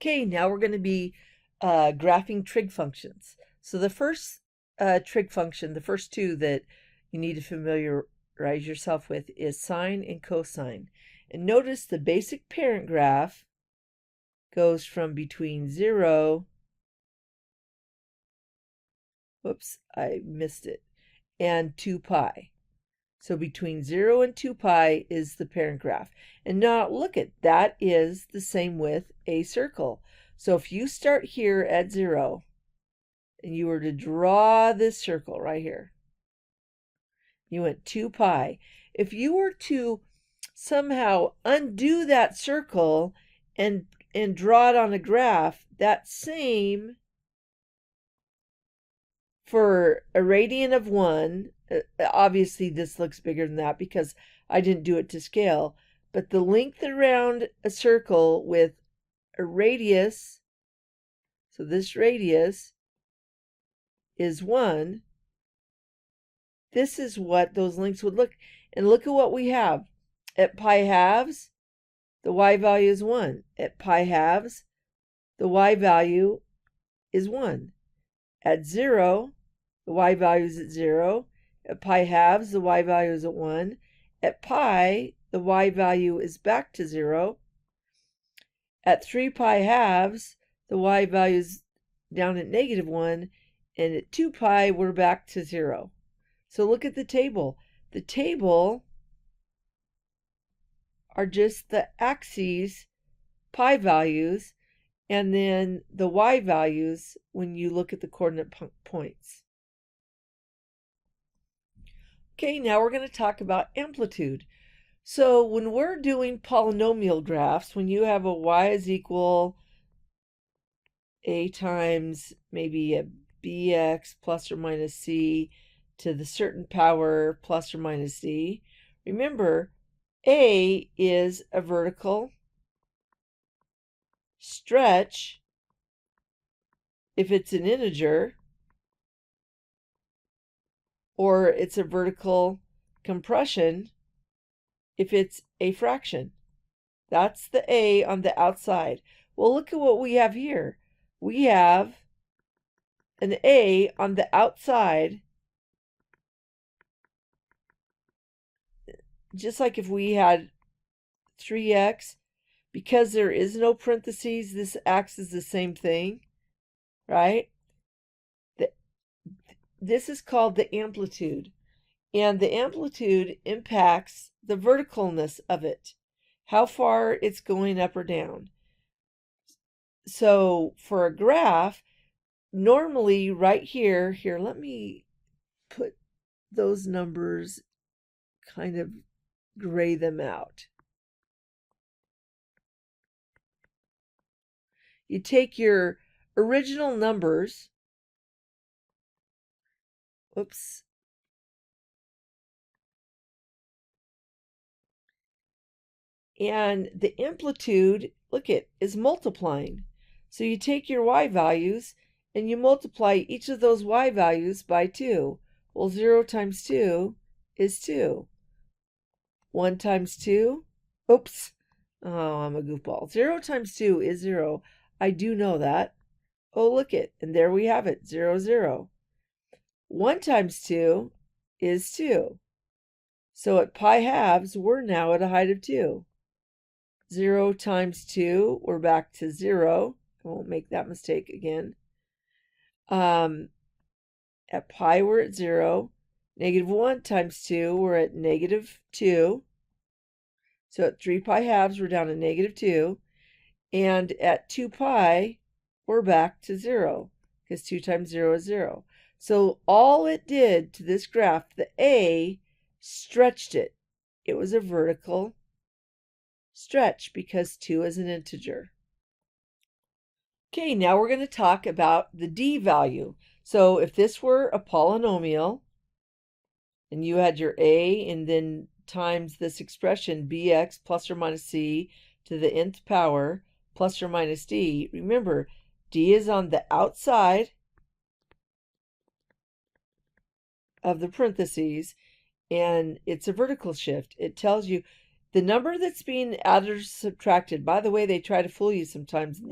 Okay, now we're going to be graphing trig functions. So the first trig function, the first two that you need to familiarize yourself with is sine and cosine. And notice the basic parent graph goes from between 0, whoops, I missed it, and 2 pi. So between 0 and 2 pi is the parent graph. And now look at that is the same with a circle. So if you start here at 0 and you were to draw this circle right here, you went 2 pi. If you were to somehow undo that circle and draw it on a graph, that same for a radian of 1, obviously this looks bigger than that because I didn't do it to scale, but the length around a circle with a radius, so this radius is 1, this is what those lengths would look. And look at what we have. At pi halves, the y value is 1. At pi halves, the y value is 1. At 0, the y value is at 0. At pi halves, the y value is at 1. At pi, the y value is back to 0. At 3 pi halves, the y value is down at negative 1. And at 2 pi, we're back to 0. So look at the table. The table are just the axes, pi values, and then the y values when you look at the coordinate points. Okay, now we're going to talk about amplitude. So when we're doing polynomial graphs, when you have a y is equal a times maybe a bx plus or minus c to the certain power plus or minus c, remember a is a vertical stretch if it's an integer, or it's a vertical compression if it's a fraction. That's the a on the outside. Well, look at what we have here. We have an a on the outside, just like if we had 3x. Because there is no parentheses, this acts as the same thing, right? This is called the amplitude, and the amplitude impacts the verticalness of it, how far it's going up or down. So for a graph, normally right here, let me put those numbers, kind of gray them out. You take your original numbers, whoops, and the amplitude, look it, is multiplying. So you take your y values and you multiply each of those y values by 2. Well, 0 times 2 is 2. 1 times 2, oops, oh, I'm a goofball. 0 times 2 is 0. I do know that. Oh, look it, and there we have it, 0, 0. 1 times 2 is 2. So at pi halves, we're now at a height of 2. 0 times 2, we're back to 0. I won't make that mistake again. At pi, we're at 0. Negative 1 times 2, we're at negative 2. So at 3 pi halves, we're down to negative 2. And at 2 pi, we're back to 0, because 2 times 0 is 0. So all it did to this graph, the a stretched it. It was a vertical stretch because 2 is an integer. Okay, now we're going to talk about the d value. So if this were a polynomial and you had your a and then times this expression bx plus or minus c to the nth power plus or minus d, remember d is on the outside of the parentheses and it's a vertical shift. It tells you the number that's being added or subtracted. By the way, they try to fool you sometimes, and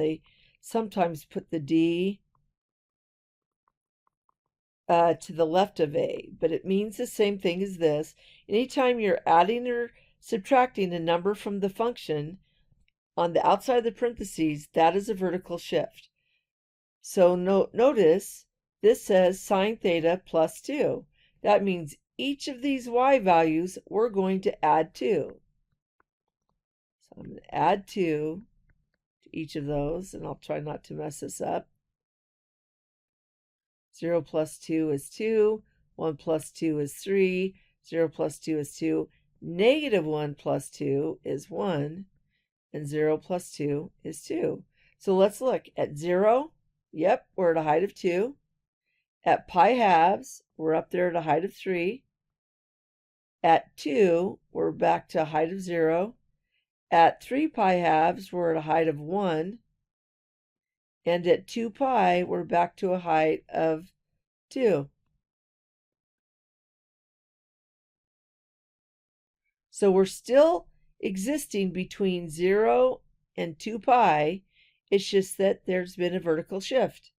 sometimes put the d to the left of a, but it means the same thing as this. Anytime you're adding or subtracting a number from the function on the outside of the parentheses, that is a vertical shift. So notice this says sine theta plus 2. That means each of these y values we're going to add 2. So I'm going to add 2 to each of those, and I'll try not to mess this up. 0 plus 2 is 2, 1 plus 2 is 3, 0 plus 2 is 2, negative 1 plus 2 is 1, and 0 plus 2 is 2. So let's look at 0. Yep, we're at a height of 2. At pi halves, we're up there at a height of 3. At 2, we're back to a height of 0. At 3 pi halves, we're at a height of 1. And at 2 pi, we're back to a height of 2. So we're still existing between 0 and 2 pi. It's just that there's been a vertical shift.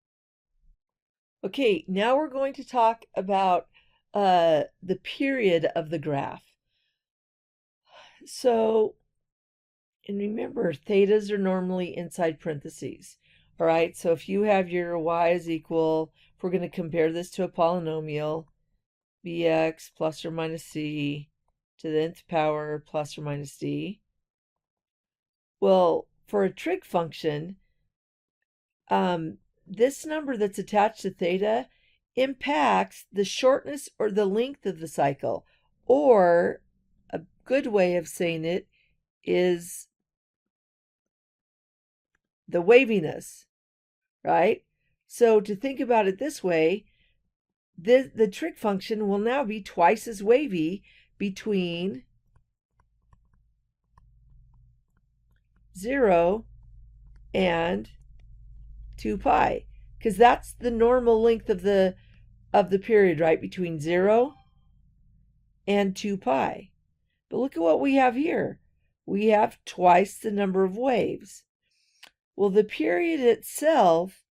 Okay, now we're going to talk about the period of the graph. So, and remember, thetas are normally inside parentheses. All right, so if you have your y is equal, if we're going to compare this to a polynomial, bx plus or minus c to the nth power plus or minus d. Well, for a trig function, this number that's attached to theta impacts the shortness or the length of the cycle, or a good way of saying it is the waviness, right? So to think about it this way, the trig function will now be twice as wavy between 0 and 2 pi, because that's the normal length of the period, right, between 0 and 2 pi. But look at what we have here. We have twice the number of waves. Well, the period itself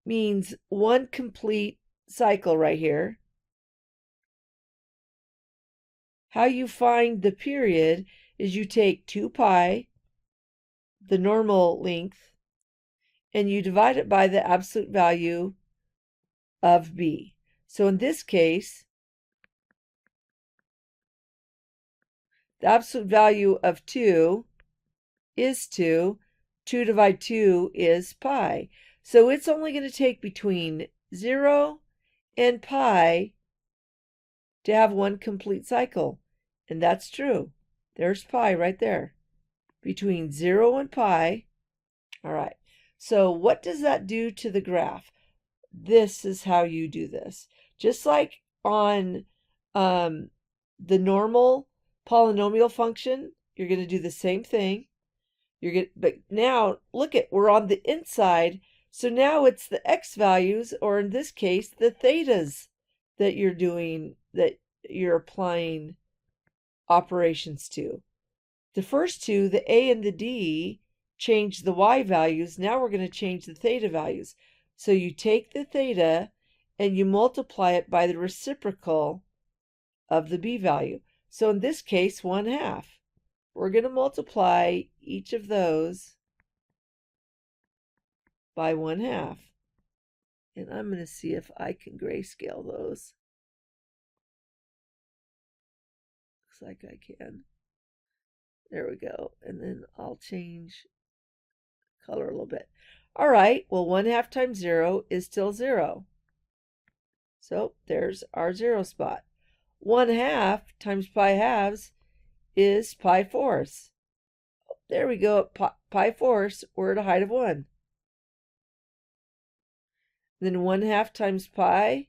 means one complete cycle right here. How you find the period is you take 2 pi, the normal length, and you divide it by the absolute value of b. So in this case, the absolute value of 2 is 2. 2 divided 2 is pi. So it's only going to take between 0 and pi to have one complete cycle. And that's true. There's pi right there. Between 0 and pi. All right. So what does that do to the graph? This is how you do this. Just like on the normal polynomial function, you're going to do the same thing. But now look at, we're on the inside. So now it's the x values, or in this case, the thetas that you're doing, that you're applying operations to. The first two, the a and the d, change the y values. Now we're going to change the theta values. So you take the theta and you multiply it by the reciprocal of the b value. So in this case, 1/2. We're going to multiply each of those by 1/2. And I'm going to see if I can grayscale those. Looks like I can. There we go. And then I'll change color a little bit. All right, well, 1/2 times 0 is still 0. So there's our 0 spot. 1/2 times pi halves is pi fourths. There we go, pi fourths, we're at a height of 1. Then 1/2 times pi,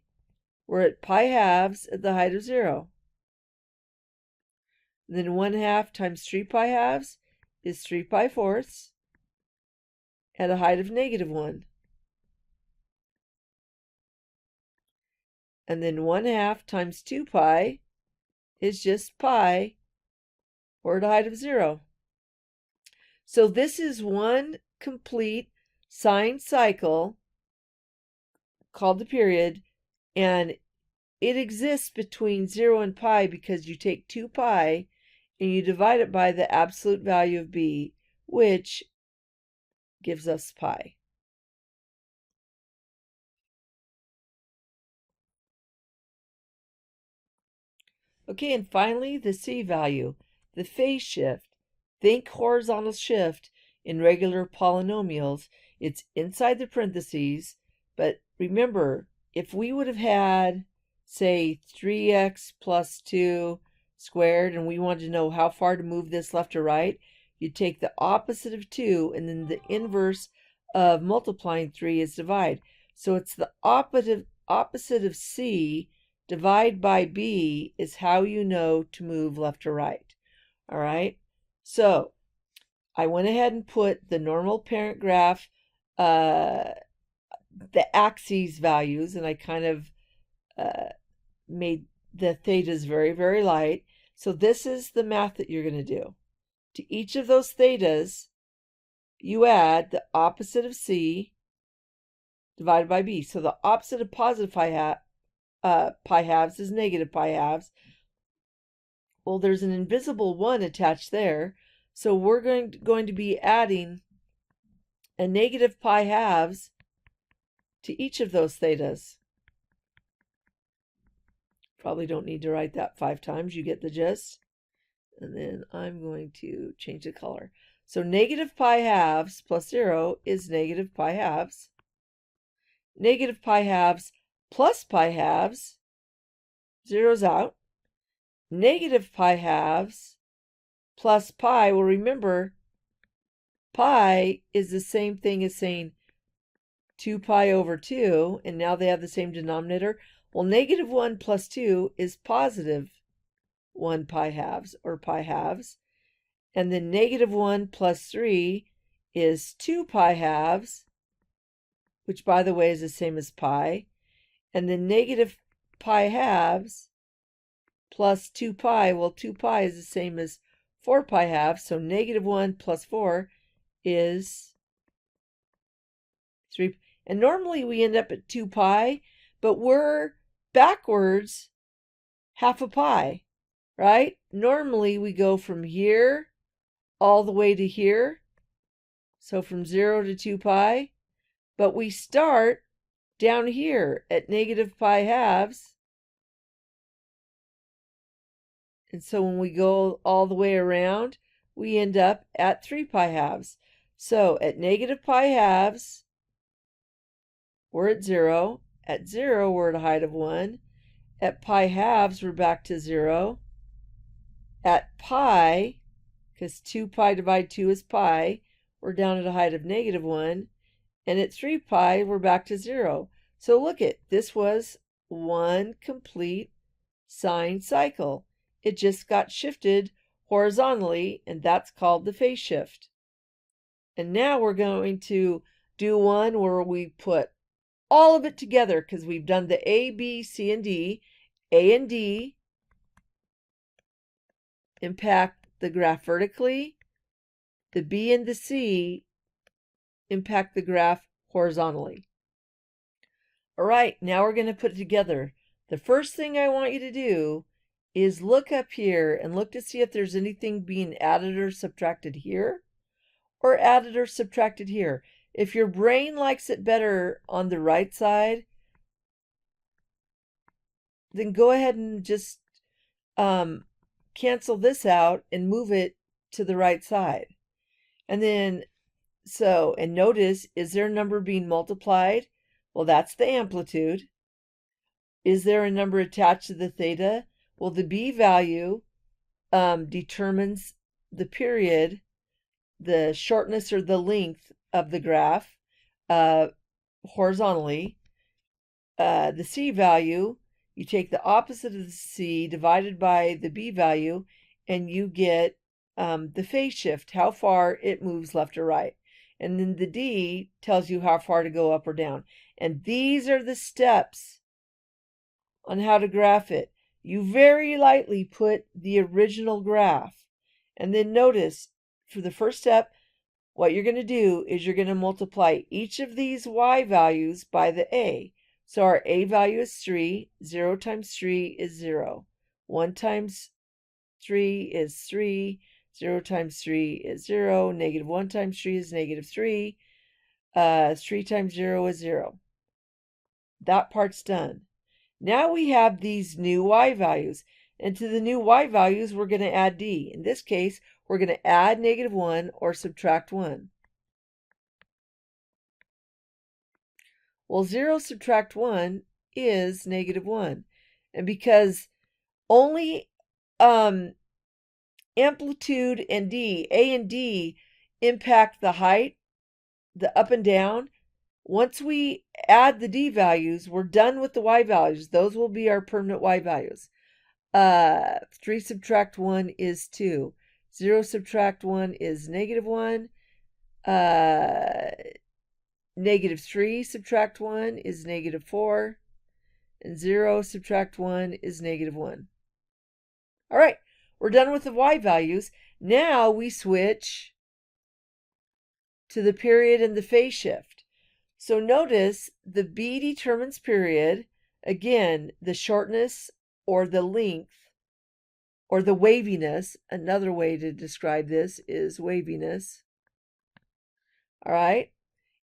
we're at pi halves at the height of 0. Then 1/2 times 3 pi halves is 3 pi fourths at a height of -1. And then 1/2 times 2 pi is just pi, or at a height of 0. So this is one complete sine cycle called the period, and it exists between 0 and pi because you take 2 pi and you divide it by the absolute value of b, which gives us pi. Okay, and finally, the c value, the phase shift. Think horizontal shift in regular polynomials. It's inside the parentheses, but remember, if we would have had, say, 3x plus 2 squared, and we wanted to know how far to move this left or right, you'd take the opposite of 2, and then the inverse of multiplying 3 is divide. So it's the opposite of c. Divide by b is how you know to move left or right. All right, so I went ahead and put the normal parent graph, the axes values, and I kind of made the thetas very, very light. So this is the math that you're going to do. To each of those thetas, you add the opposite of c divided by b. So the opposite of positive pi halves is negative pi halves. Well, there's an invisible 1 attached there, so we're going to be adding a negative pi halves to each of those thetas. Probably don't need to write that 5 times, you get the gist. And then I'm going to change the color. So negative pi halves plus 0 is negative pi halves. Negative pi halves plus pi halves, zero's out. Negative pi halves plus pi, well, remember, pi is the same thing as saying 2 pi over 2, and now they have the same denominator. Well, negative 1 plus 2 is positive 1 pi halves, or pi halves. And then negative 1 plus 3 is 2 pi halves, which, by the way, is the same as pi. And then negative pi halves plus 2 pi, well, 2 pi is the same as 4 pi halves, so negative 1 plus 4 is 3. And normally we end up at 2 pi, but we're backwards half a pi, right? Normally we go from here all the way to here, so from 0 to 2 pi, but we start down here at negative pi halves. And so when we go all the way around, we end up at 3 pi halves. So at negative pi halves, we're at 0. At 0, we're at a height of 1. At pi halves, we're back to 0. At pi, because 2 pi divided 2 is pi, we're down at a height of negative 1. And at 3 pi, we're back to 0. So look at, this was one complete sine cycle. It just got shifted horizontally, and that's called the phase shift. And now we're going to do one where we put all of it together, because we've done the A, B, C, and D. A and D impact the graph vertically. The B and the C impact the graph horizontally. All right, now we're going to put it together. The first thing I want you to do is look up here and look to see if there's anything being added or subtracted here, or added or subtracted here. If your brain likes it better on the right side, then go ahead and just cancel this out and move it to the right side. And then, and notice, is there a number being multiplied? Well, that's the amplitude. Is there a number attached to the theta? Well, the b value determines the period, the shortness or the length of the graph horizontally. The c value, you take the opposite of the c divided by the b value, and you get the phase shift, how far it moves left or right. And then the d tells you how far to go up or down. And these are the steps on how to graph it. You very lightly put the original graph. And then notice, for the first step, what you're going to do is you're going to multiply each of these y values by the a. So our a value is 3. 0 times 3 is 0. 1 times 3 is 3. 0 times 3 is 0. Negative 1 times 3 is negative 3. 3 times 0 is 0. That part's done. Now we have these new y values. And to the new y values, we're going to add d. In this case, we're going to add negative 1 or subtract 1. Well, 0 subtract 1 is negative 1. And because only amplitude and d, a and d, impact the height, the up and down, once we add the d values, we're done with the y values. Those will be our permanent y values. 3 subtract 1 is 2. 0 subtract 1 is negative 1. Negative 3 subtract 1 is negative 4. And 0 subtract 1 is negative 1. All right, we're done with the y values. Now we switch to the period and the phase shift. So notice the b determines period. Again, the shortness or the length or the waviness. Another way to describe this is waviness. All right.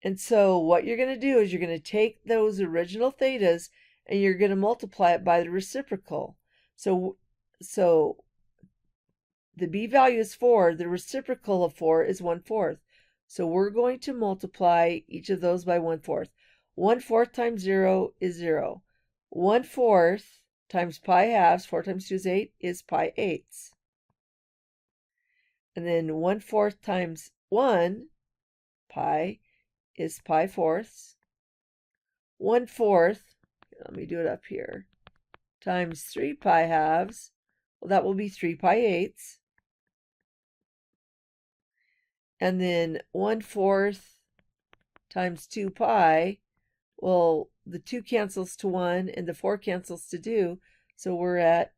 And so what you're going to do is you're going to take those original thetas and you're going to multiply it by the reciprocal. So the b value is 4. The reciprocal of 4 is 1/4. So we're going to multiply each of those by 1/4. 1/4 times 0 is 0. 1/4 times pi halves, 4 times 2 is 8, is pi eighths. And then 1/4 times 1, pi, is pi fourths. 1/4, let me do it up here, times 3 pi halves, well, that will be 3 pi eighths. And then 1/4 times 2 pi, well, the 2 cancels to 1 and the 4 cancels to 2, so we're at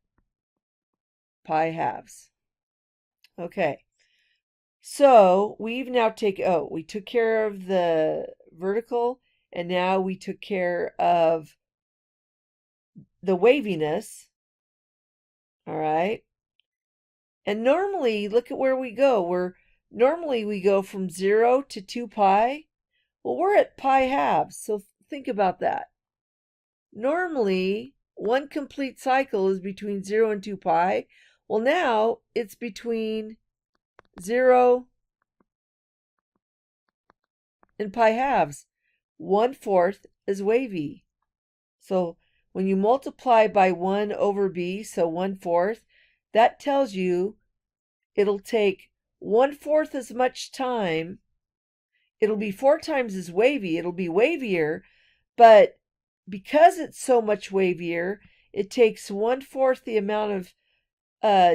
pi halves. Okay, so we've now we took care of the vertical, and now we took care of the waviness. All right, and normally, look at where we go. Normally we go from 0 to 2 pi. Well, we're at pi halves, so think about that. Normally, one complete cycle is between 0 and 2 pi. Well, now it's between 0 and pi halves. 1/4 is wavy. So when you multiply by 1 over b, so 1/4, that tells you it'll take 1/4 as much time. It'll be 4 times as wavy. It'll be wavier, but because it's so much wavier, it takes 1/4 the amount of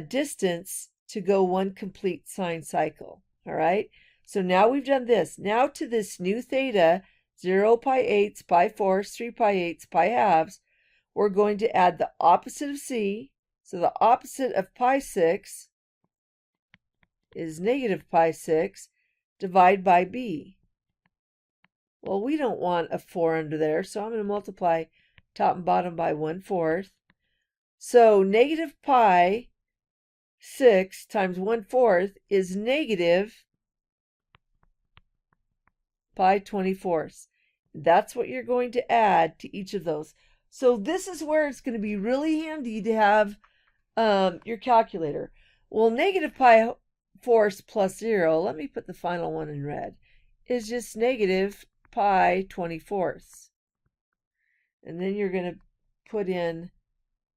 distance to go one complete sine cycle. All right, so now we've done this. Now to this new theta, 0 pi eighths, pi fourths, 3 pi eighths, pi halves, we're going to add the opposite of c. So the opposite of pi 6 is negative pi 6, divide by b. Well, we don't want a 4 under there, so I'm going to multiply top and bottom by 1/4. So negative pi 6 times 1/4 is negative pi 24ths. That's what you're going to add to each of those. So this is where it's going to be really handy to have your calculator. Well, negative pi fourths plus 0, let me put the final one in red, is just negative pi 24ths. And then you're going to put in,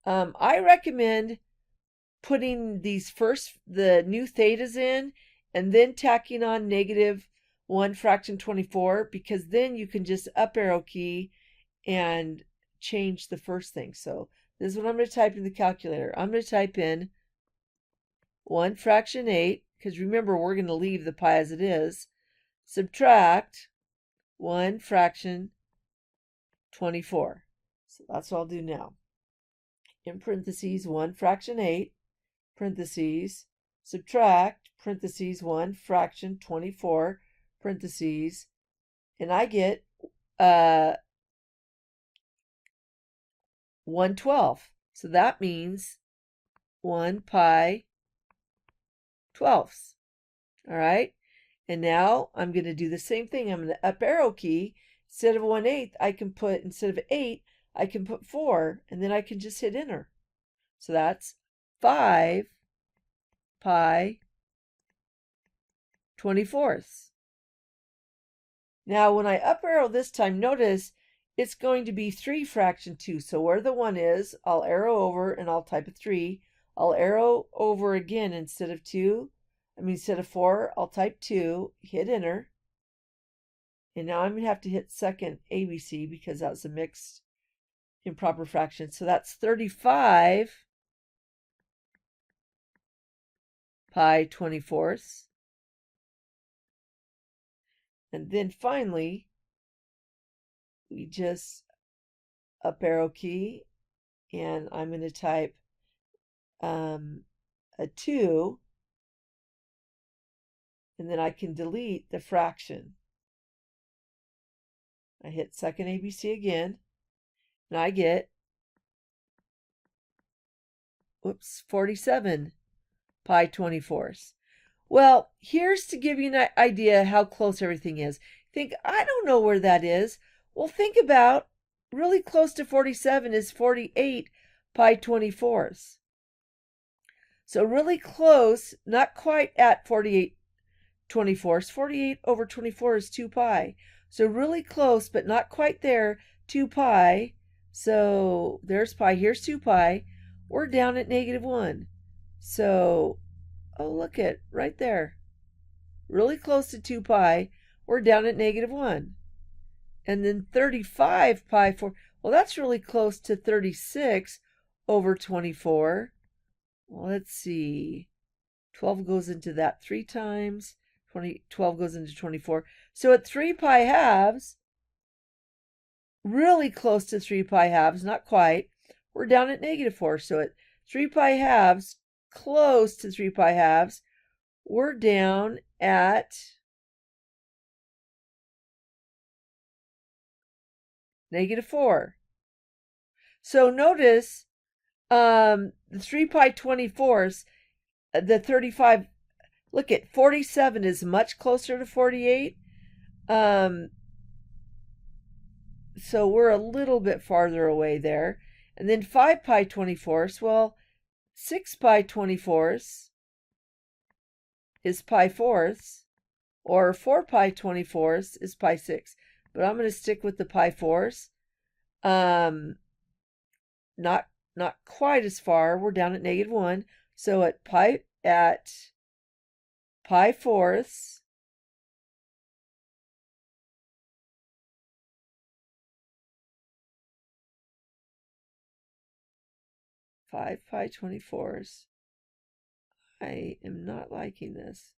I recommend putting the new thetas in, and then tacking on negative 1 fraction 24, because then you can just up arrow key and change the first thing. So this is what I'm going to type in the calculator. I'm going to type in 1 fraction 8, because remember, we're going to leave the pi as it is, subtract 1 fraction 24. So that's what I'll do now. In parentheses, 1 fraction 8, parentheses, subtract, parentheses, 1 fraction 24, parentheses, and I get 1/12. So that means 1 pi 12ths. All right. And now I'm going to do the same thing. I'm going to up arrow key. Instead of 1/8, I can put, instead of 8, I can put 4, and then I can just hit enter. So that's 5 pi 24ths. Now when I up arrow this time, notice it's going to be 3 fraction 2. So where the 1 is, I'll arrow over and I'll type a 3. I'll arrow over again instead of 4, I'll type 2, hit enter. And now I'm going to have to hit second ABC because that's a mixed improper fraction. So that's 35 pi 24ths. And then finally, we just up arrow key, and I'm going to type a 2, and then I can delete the fraction. I hit second ABC again, and I get, 47 pi 24ths. Well, here's to give you an idea how close everything is. Think, I don't know where that is. Well, think about really close to 47 is 48 pi 24ths. So really close, not quite at 48 24ths. 48 over 24 is 2 pi. So really close, but not quite there, 2 pi. So there's pi, here's 2 pi. We're down at -1. So, oh, look at right there. Really close to 2 pi. We're down at -1. And then 35 pi 4. Well, that's really close to 36 over 24. Well, let's see. 12 goes into that 3 times. 12 goes into 24. So at 3 pi halves, really close to 3 pi halves, not quite, we're down at -4. So at 3 pi halves, close to 3 pi halves, we're down at -4. So notice the 3 pi 24ths, the 35, look at 47 is much closer to 48. So we're a little bit farther away there. And then 5 pi 24ths, well, 6 pi 24ths is pi fourths, or 4 pi 24ths is pi 6. But I'm going to stick with the pi fourths. Not quite as far. We're down at -1. So at pi fourths, pi 24ths. I am not liking this.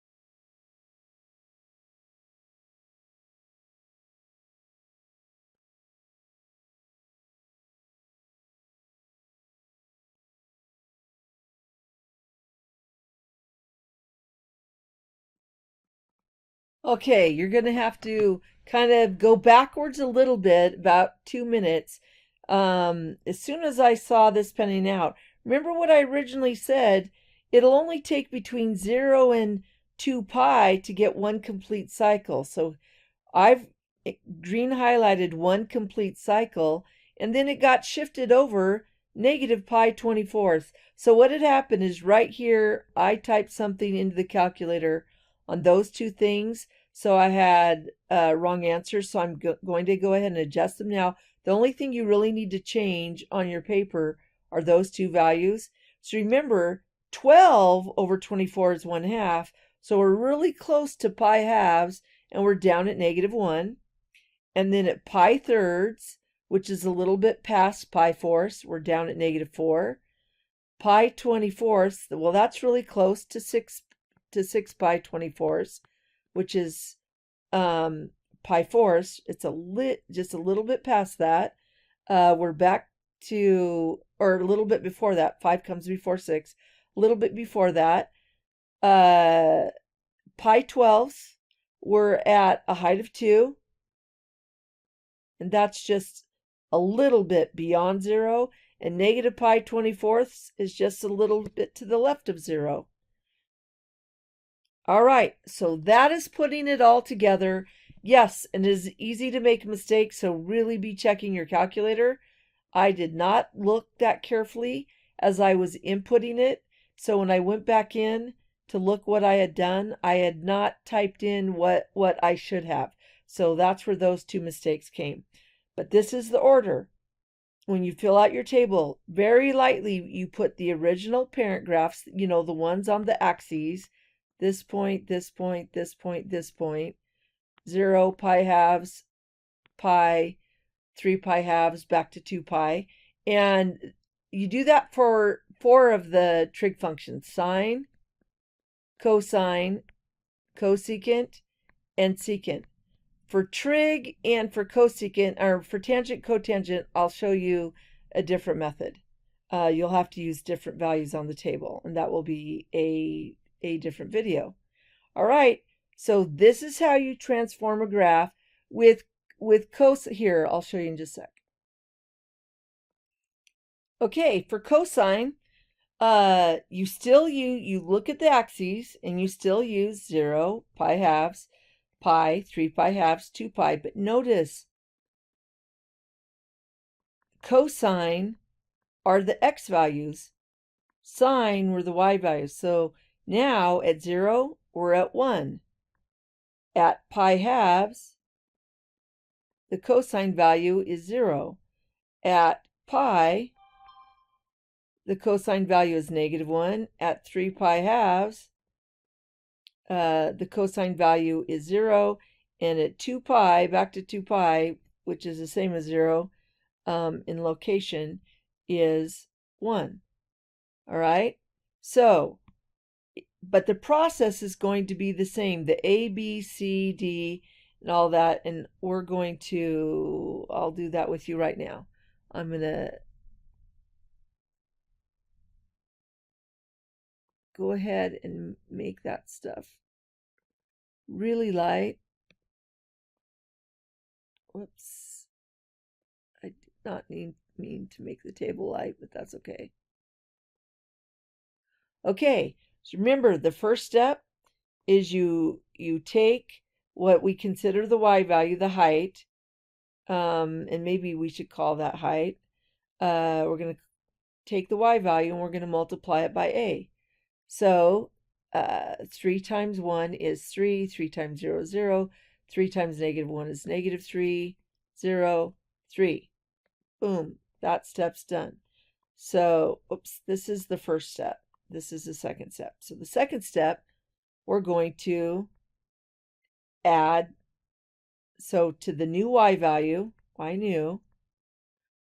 Okay, you're going to have to kind of go backwards a little bit, about 2 minutes. As soon as I saw this penning out, remember what I originally said, it'll only take between 0 and 2 pi to get one complete cycle. So I've green highlighted one complete cycle, and then it got shifted over -pi 24ths. So what had happened is right here, I typed something into the calculator on those two things. So I had wrong answers. So I'm going to go ahead and adjust them now. The only thing you really need to change on your paper are those two values. So remember, 12 over 24 is 1/2. So we're really close to pi halves, and we're down at -1. And then at pi thirds, which is a little bit past pi fourths, we're down at -4. Pi 24ths, well, that's really close to 6 pi 24ths, which is pi fourths. It's just a little bit past that. We're back to, or a little bit before that. 5 comes before 6. A little bit before that. Pi 12ths, we're at a height of 2, and that's just a little bit beyond 0, and negative pi 24ths is just a little bit to the left of 0. All right, so that is putting it all together. Yes, and it is easy to make mistakes, so really be checking your calculator. I did not look that carefully as I was inputting it, so when I went back in to look what I had done, I had not typed in what I should have. So that's where those two mistakes came. But this is the order. When you fill out your table, very lightly you put the original parent graphs, the ones on the axes, this point, this point, this point, this point, 0, pi halves, pi, 3 pi halves, back to 2 pi. And you do that for 4 of the trig functions: sine, cosine, cosecant, and secant. For trig and for cosecant, or for tangent, cotangent, I'll show you a different method. You'll have to use different values on the table, and that will be a different video. All right, so this is how you transform a graph with cosine. Here, I'll show you in just a sec. Okay, for cosine, you look at the axes and you still use 0, pi halves, pi, 3 pi halves, 2 pi, but notice cosine are the x values, sine were the y values. So now at 0, we're at 1. At pi halves, the cosine value is 0. At pi, the cosine value is -1. At 3 pi halves, the cosine value is 0. And at 2 pi, back to 2 pi, which is the same as 0 in location, is 1. All right? So, but the process is going to be the same. The A, B, C, D, and all that. And we're going to, I'll do that with you right now. I'm going to go ahead and make that stuff really light. Whoops. I did not mean to make the table light, but that's okay. Okay, so remember the first step is you take what we consider the y value, the height, and maybe we should call that height. We're going to take the y value and we're going to multiply it by a. So 3 times 1 is 3, 3 times 0 is 0, 3 times -1 is -3, 0, 3. Boom, that step's done. So, oops, this is the first step. This is the second step. So the second step, we're going to add, so to the new y value, y new,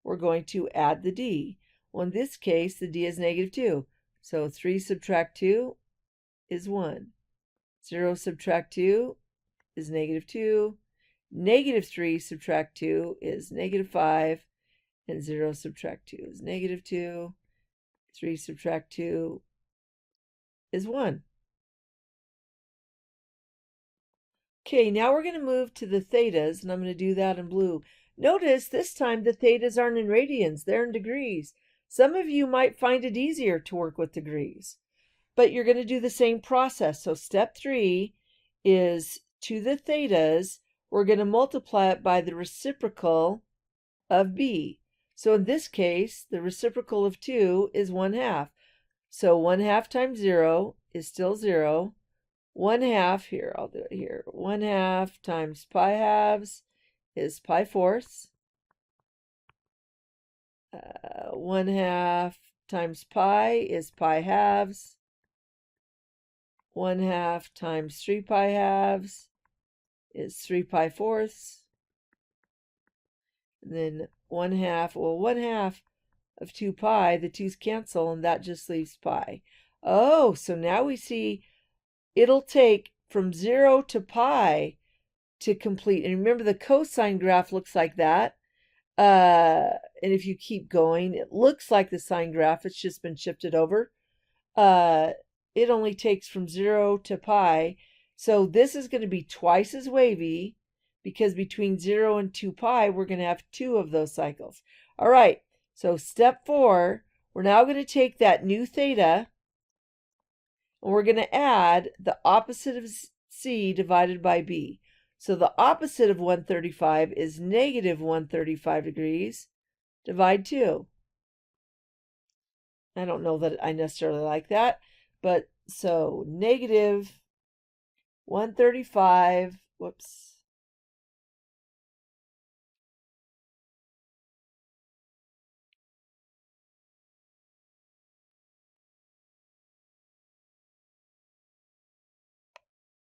we're going to add the d. Well, in this case, the d is -2. So 3 subtract 2 is 1. 0 subtract 2 is -2. -3 subtract 2 is -5. And 0 subtract 2 is -2. 3 subtract 2 is 1. Okay, now we're going to move to the thetas, and I'm going to do that in blue. Notice this time the thetas aren't in radians, they're in degrees. Some of you might find it easier to work with degrees, but you're going to do the same process. So step 3 is to the thetas, we're going to multiply it by the reciprocal of b. So in this case, the reciprocal of 2 is 1/2. So 1/2 times 0 is still 0. 1/2, here, I'll do it here. 1/2 times pi halves is pi fourths. 1/2 times pi is pi halves. 1/2 times 3 pi halves is 3 pi fourths. And then 1/2, well, 1/2 of 2 pi, the 2's cancel, and that just leaves pi. Oh, so now we see it'll take from 0 to pi to complete. And remember, the cosine graph looks like that. And if you keep going, it looks like the sine graph. It's just been shifted over. It only takes from 0 to pi So this is going to be twice as wavy because between 0 and 2 pi, we're going to have 2 of those cycles. All right, so step 4, we're now going to take that new theta and we're going to add the opposite of C divided by B. So the opposite of 135 is negative 135 degrees. Divide 2. I don't know that I necessarily like that, but so negative 135, whoops.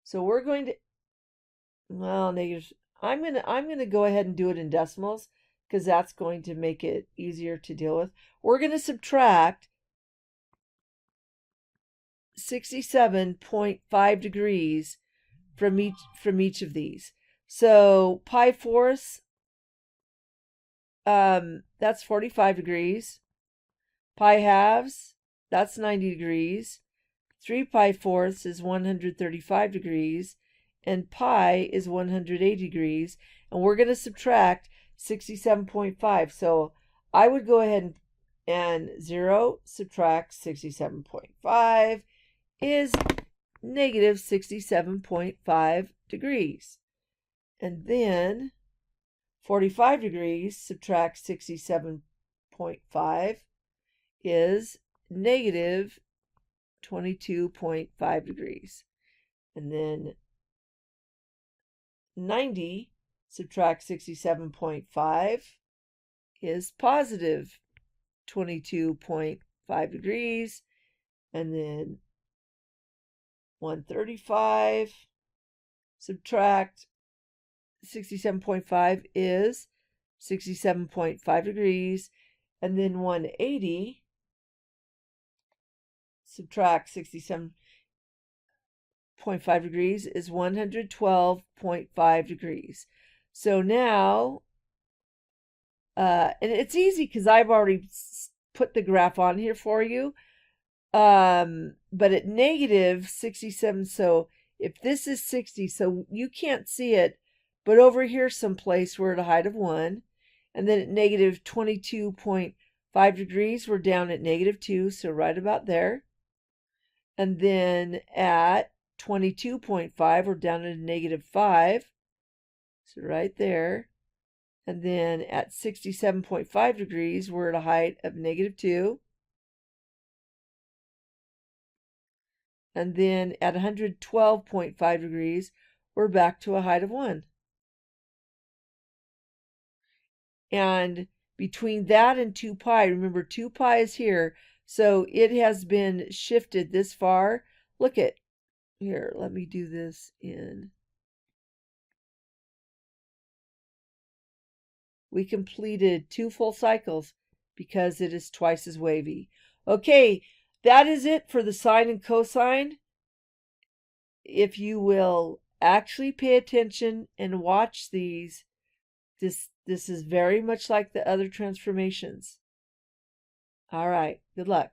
So we're going to, well, negative, I'm gonna go ahead and do it in decimals because that's going to make it easier to deal with. We're going to subtract 67.5 degrees from each of these. So pi fourths, that's 45 degrees. Pi halves, that's 90 degrees. 3 pi fourths is 135 degrees. And pi is 180 degrees. And we're going to subtract 67.5. So I would go ahead and 0 subtract 67.5 is negative 67.5 degrees. And then 45 degrees subtract 67.5 is negative 22.5 degrees. And then 90 subtract 67.5 is positive 22.5 degrees. And then 135 subtract 67.5 is 67.5 degrees. And then 180 subtract 67.5 degrees is 112.5 degrees. So now, and it's easy because I've already put the graph on here for you. But at negative 67, so if this is 60, so you can't see it, but over here someplace we're at a height of 1. And then at negative 22.5 degrees, we're down at negative 2, so right about there. And then at 22.5, we're down at negative 5, so right there. And then at 67.5 degrees, we're at a height of negative 2. And then at 112.5 degrees, we're back to a height of 1. And between that and 2 pi, remember 2 pi is here, so it has been shifted this far. Look at here, let me do this in. We completed 2 full cycles because it is twice as wavy. Okay, that is it for the sine and cosine. If you will actually pay attention and watch these, this is very much like the other transformations. All right, good luck.